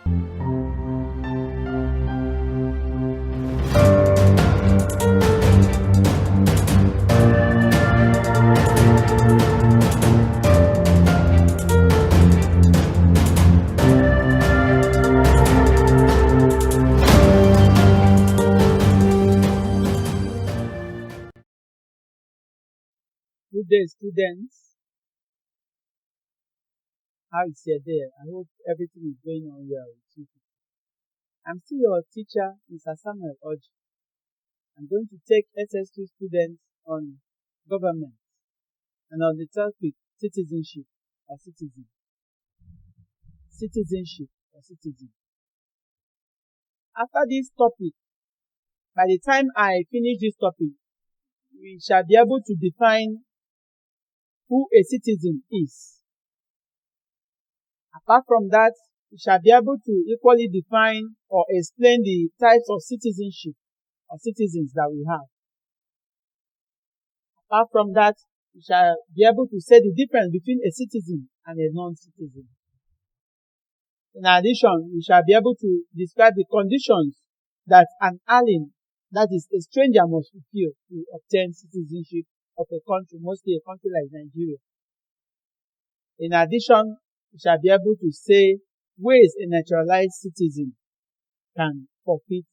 Good day, students. How is your day? I hope everything is going on well with you. I'm still your teacher, Mr. Samuel Orji. I'm going to take SS2 students on government and on the topic citizenship or citizen. Citizenship or citizen. After this topic, by the time I finish this topic, we shall be able to define who a citizen is. Apart from that, we shall be able to equally define or explain the types of citizenship or citizens that we have. Apart from that, we shall be able to say the difference between a citizen and a non-citizen. In addition, we shall be able to describe the conditions that an alien, that is a stranger, must fulfill to obtain citizenship of a country, mostly a country like Nigeria. In addition, we shall be able to say ways a naturalized citizen can forfeit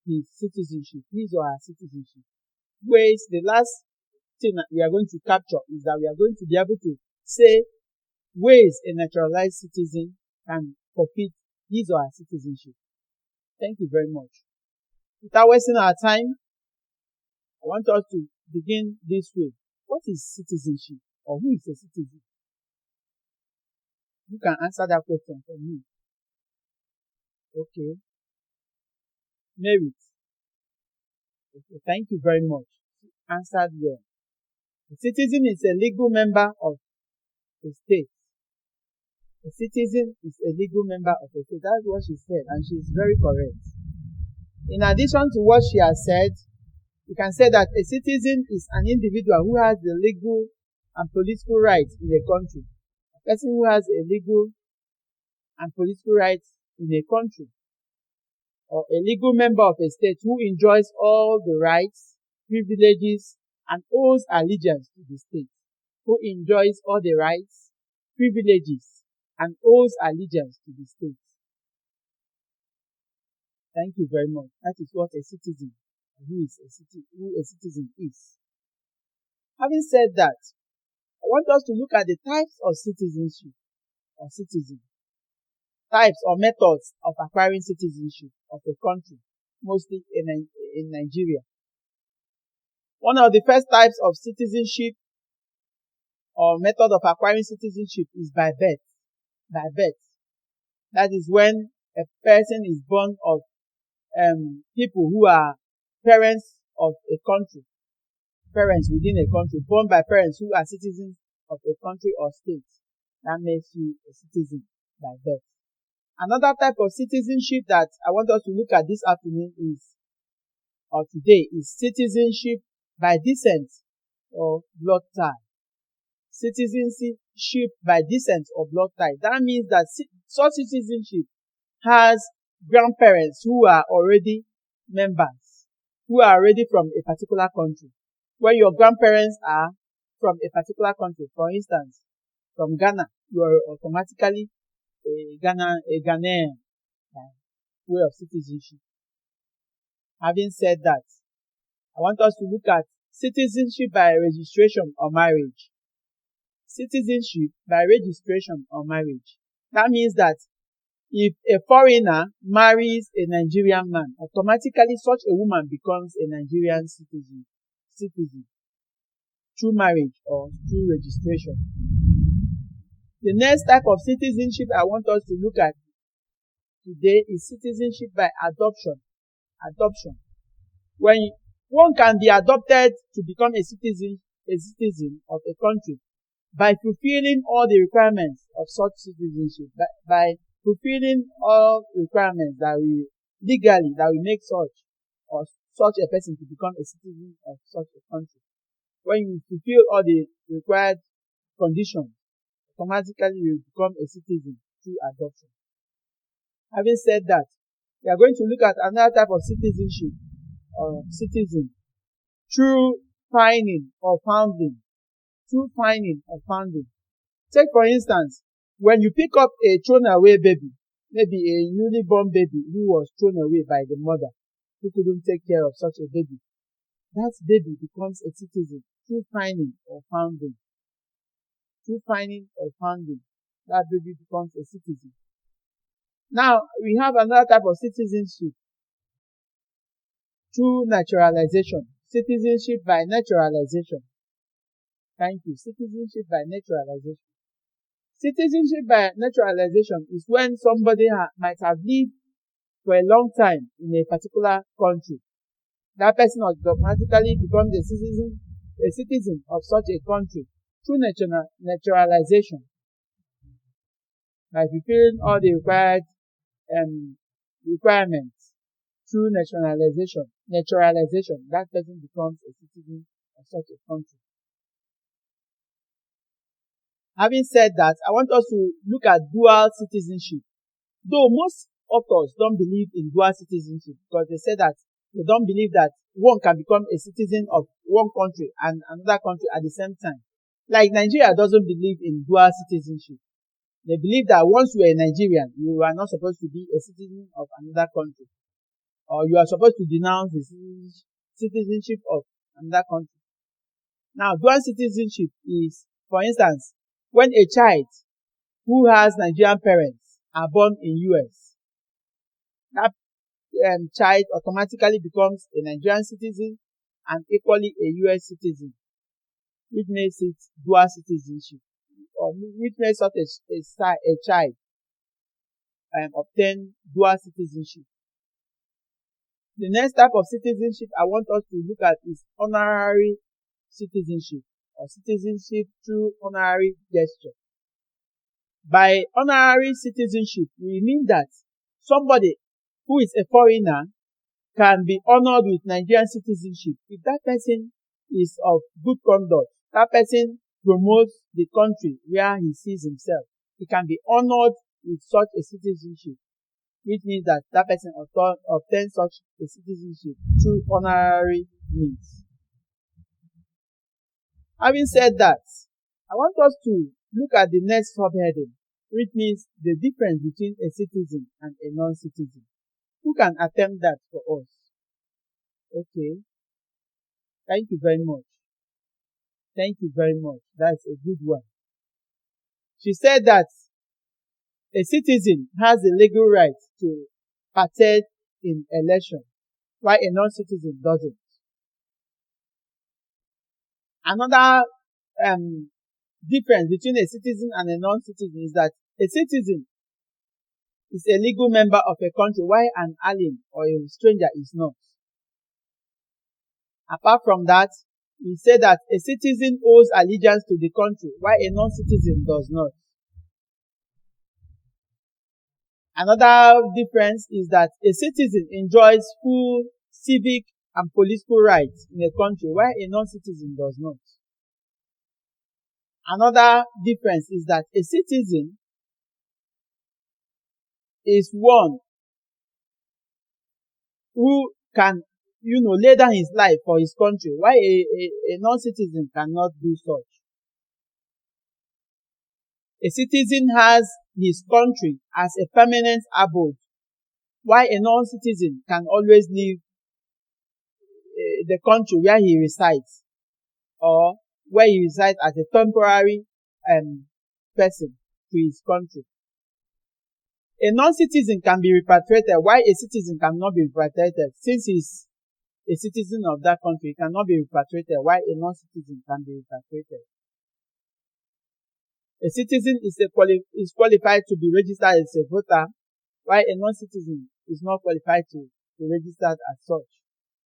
his citizenship, his or her citizenship. Ways, the last thing that we are going to capture is that we are going to be able to say ways a naturalized citizen can forfeit his or her citizenship. Thank you very much. Without wasting our time, I want us to begin this way. What is citizenship, or who is a citizen? You can answer that question for me. Okay. Merit. Okay, thank you very much. Answered well. A citizen is a legal member of a state. A citizen is a legal member of a state. That's what she said, and she is very correct. In addition to what she has said, you can say that a citizen is an individual who has the legal and political rights in a country. A person who has a legal and political rights in a country, or a legal member of a state who enjoys all the rights, privileges, and owes allegiance to the state. Who enjoys all the rights, privileges, and owes allegiance to the state. Thank you very much. That is what a citizen, who a citizen is. Having said that, I want us to look at the types of citizenship or citizen. Types or methods of acquiring citizenship of a country, mostly in Nigeria. One of the first types of citizenship or method of acquiring citizenship is by birth. By birth. That is when a person is born of people who are parents of a country. Parents within a country, born by parents who are citizens of a country or state. That makes you a citizen by birth. Another type of citizenship that I want us to look at this afternoon or today is citizenship by descent or blood tie. Citizenship by descent or blood tie. That means that such citizenship has grandparents who are already members, who are already from a particular country. When your grandparents are from a particular country, for instance, from Ghana, you are automatically a Ghanaian way of citizenship. Having said that, I want us to look at citizenship by registration or marriage. Citizenship by registration or marriage. That means that if a foreigner marries a Nigerian man, automatically such a woman becomes a Nigerian citizen through marriage or through registration. The next type of citizenship I want us to look at today is citizenship by adoption. Adoption. When one can be adopted to become a citizen of a country by fulfilling all the requirements of such citizenship, by fulfilling all requirements that will make such a person to become a citizen of such a country. When you fulfill all the required conditions, automatically you become a citizen through adoption. Having said that, we are going to look at another type of citizenship or citizen through finding or founding. Through finding or founding. Take for instance, when you pick up a thrown away baby, maybe a newly born baby who was thrown away by the mother who couldn't take care of such a baby, that baby becomes a citizen through finding or founding. Through finding or founding, that baby becomes a citizen. Now, we have another type of citizenship through naturalization. Citizenship by naturalization. Thank you. Citizenship by naturalization. Citizenship by naturalization is when somebody might have lived for a long time in a particular country. That person automatically becomes a citizen of such a country through naturalization. By fulfilling all the required requirements through naturalization, that person becomes a citizen of such a country. Having said that, I want us to look at dual citizenship. Though most authors don't believe in dual citizenship because they say that they don't believe that one can become a citizen of one country and another country at the same time. Like Nigeria doesn't believe in dual citizenship. They believe that once you are a Nigerian, you are not supposed to be a citizen of another country. Or you are supposed to denounce the citizenship of another country. Now, dual citizenship is, for instance, when a child who has Nigerian parents are born in US, that child automatically becomes a Nigerian citizen and equally a US citizen, which makes it dual citizenship, or which makes such a child obtain dual citizenship. The next type of citizenship I want us to look at is honorary citizenship, or citizenship through honorary gesture. By honorary citizenship, we mean that somebody who is a foreigner can be honored with Nigerian citizenship if that person is of good conduct. That person promotes the country where he sees himself. He can be honored with such a citizenship, which means that that person obtains such a citizenship through honorary means. Having said that, I want us to look at the next subheading, which means the difference between a citizen and a non-citizen. Who can attempt that for us? Okay. Thank you very much. Thank you very much. That's a good one. She said that a citizen has the legal right to partake in election, while a non-citizen doesn't. Another difference between a citizen and a non-citizen is that a citizen is a legal member of a country, while an alien or a stranger is not. Apart from that, we say that a citizen owes allegiance to the country, while a non-citizen does not. Another difference is that a citizen enjoys full civic and political rights in a country, while a non-citizen does not. Another difference is that a citizen is one who can, lay down his life for his country, while a non-citizen cannot do such. A citizen has his country as a permanent abode, while a non-citizen can always leave the country where he resides, or where he resides as a temporary person to his country. A non-citizen can be repatriated, while a citizen cannot be repatriated. Since he's a citizen of that country, he cannot be repatriated, while a non-citizen can be repatriated. A citizen is qualified to be registered as a voter, while a non-citizen is not qualified to be registered as such.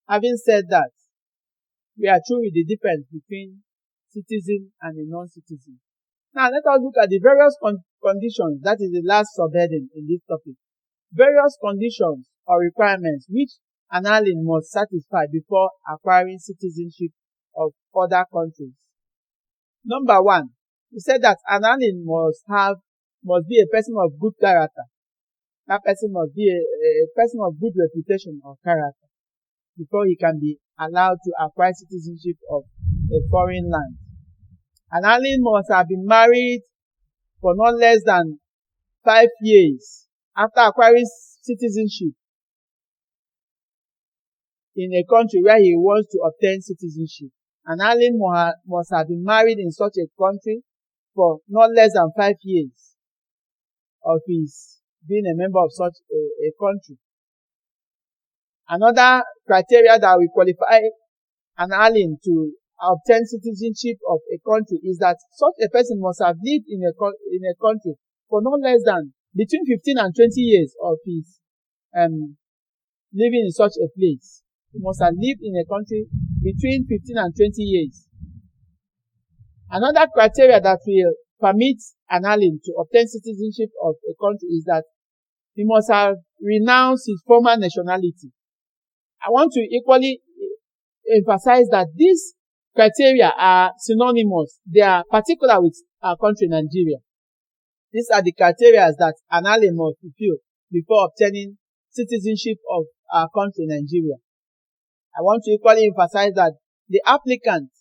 Having said that, we are through with the difference between citizen and a non-citizen. Now let us look at the various conditions, that is the last subheading in this topic. Various conditions or requirements which an alien must satisfy before acquiring citizenship of other countries. Number one, we said that an alien must be a person of good character. That person must be a person of good reputation or character before he can be allowed to acquire citizenship of a foreign land. An alien must have been married for not less than 5 years after acquiring citizenship in a country where he wants to obtain citizenship. An alien must have been married in such a country for not less than 5 years of his being a member of such a country. Another criteria that will qualify an alien to obtain citizenship of a country is that such a person must have lived in a country for not less than between 15 and 20 years of his living in such a place. He must have lived in a country between 15 and 20 years. Another criteria that will permit an alien to obtain citizenship of a country is that he must have renounced his former nationality. I want to equally emphasize that these criteria are synonymous. They are particular with our country, Nigeria. These are the criteria that an alien must fulfill before obtaining citizenship of our country, Nigeria. I want to equally emphasize that the applicant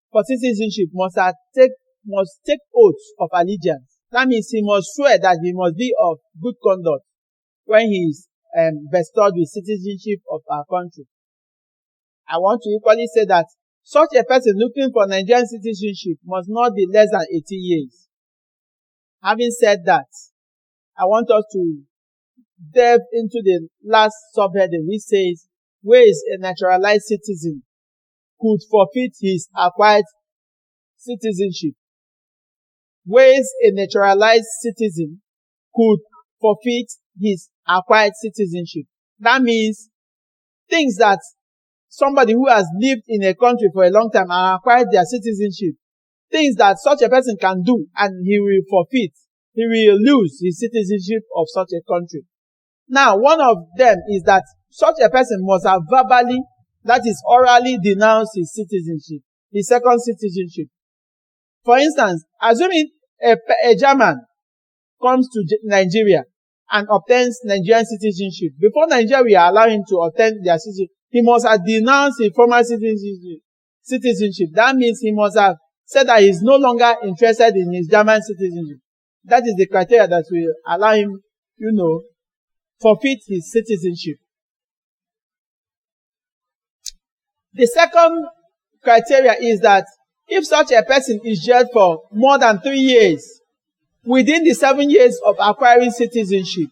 for citizenship must take oaths of allegiance. That means he must swear that he must be of good conduct when he is bestowed with citizenship of our country. I want to equally say that such a person looking for Nigerian citizenship must not be less than 18 years. Having said that, I want us to delve into the last subheading, which says, ways a naturalized citizen could forfeit his acquired citizenship. Ways a naturalized citizen could forfeit his acquired citizenship. That means things that somebody who has lived in a country for a long time and acquired their citizenship, things that such a person can do and he will forfeit, he will lose his citizenship of such a country. Now, one of them is that such a person must have verbally, that is orally, denounced his citizenship, his second citizenship. For instance, assuming a German comes to Nigeria and obtains Nigerian citizenship, before Nigeria will allow him to obtain their citizenship, he must have denounced his former citizenship. That means he must have said that he is no longer interested in his German citizenship. That is the criteria that will allow him, forfeit his citizenship. The second criteria is that if such a person is jailed for more than 3 years within the 7 years of acquiring citizenship,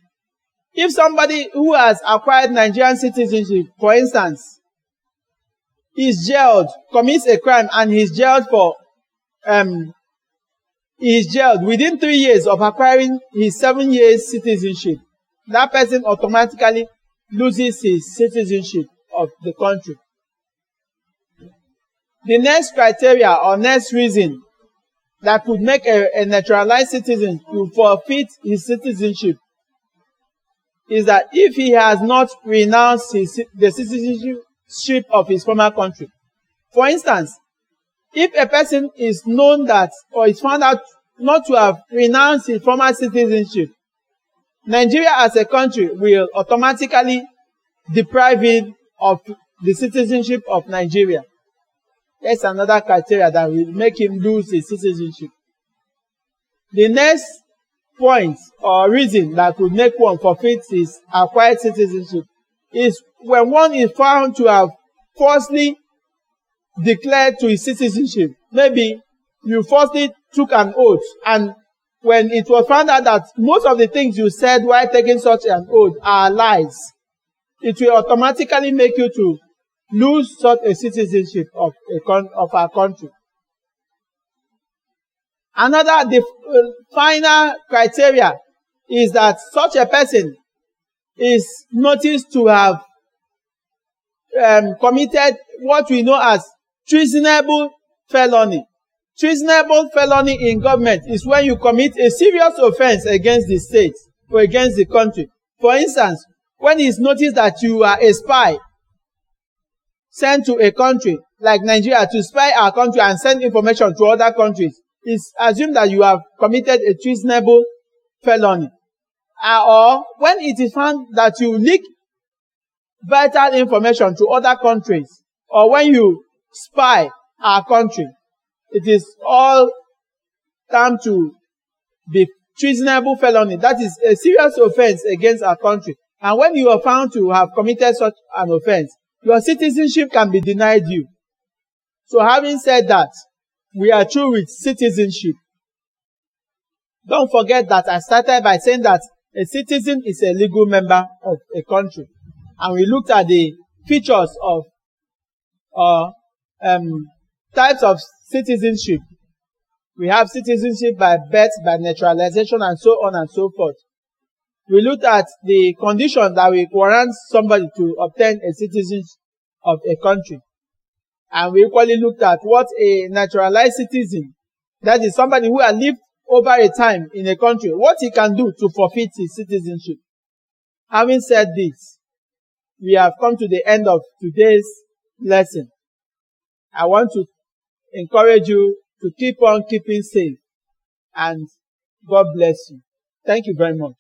if somebody who has acquired Nigerian citizenship, for instance, is jailed, commits a crime and is jailed within 3 years of acquiring his 7 years citizenship, that person automatically loses his citizenship of the country. The next criteria or next reason that could make a naturalized citizen to forfeit his citizenship is that if he has not renounced the citizenship of his former country. For instance, if a person is known that or is found out not to have renounced his former citizenship, Nigeria as a country will automatically deprive him of the citizenship of Nigeria. That's another criteria that will make him lose his citizenship. The next point or reason that could make one forfeit his acquired citizenship is when one is found to have falsely declared to his citizenship. Maybe you falsely took an oath, and when it was found out that most of the things you said while taking such an oath are lies, it will automatically make you to lose such a citizenship of our country. The final criteria is that such a person is noticed to have committed what we know as treasonable felony. Treasonable felony in government is when you commit a serious offense against the state or against the country. For instance, when it's noticed that you are a spy sent to a country like Nigeria to spy our country and send information to other countries, it's assumed that you have committed a treasonable felony. or when it is found that you leak vital information to other countries, or when you spy our country, it is all termed to be treasonable felony. That is a serious offense against our country. And when you are found to have committed such an offense, your citizenship can be denied you. So having said that, we are through with citizenship. Don't forget that I started by saying that a citizen is a legal member of a country. And we looked at the features of types of citizenship. We have citizenship by birth, by naturalization, and so on and so forth. We looked at the conditions that will warrant somebody to obtain a citizenship of a country. And we equally looked at what a naturalized citizen, that is somebody who has lived over a time in a country, what he can do to forfeit his citizenship. Having said this, we have come to the end of today's lesson. I want to encourage you to keep on keeping safe, and God bless you. Thank you very much.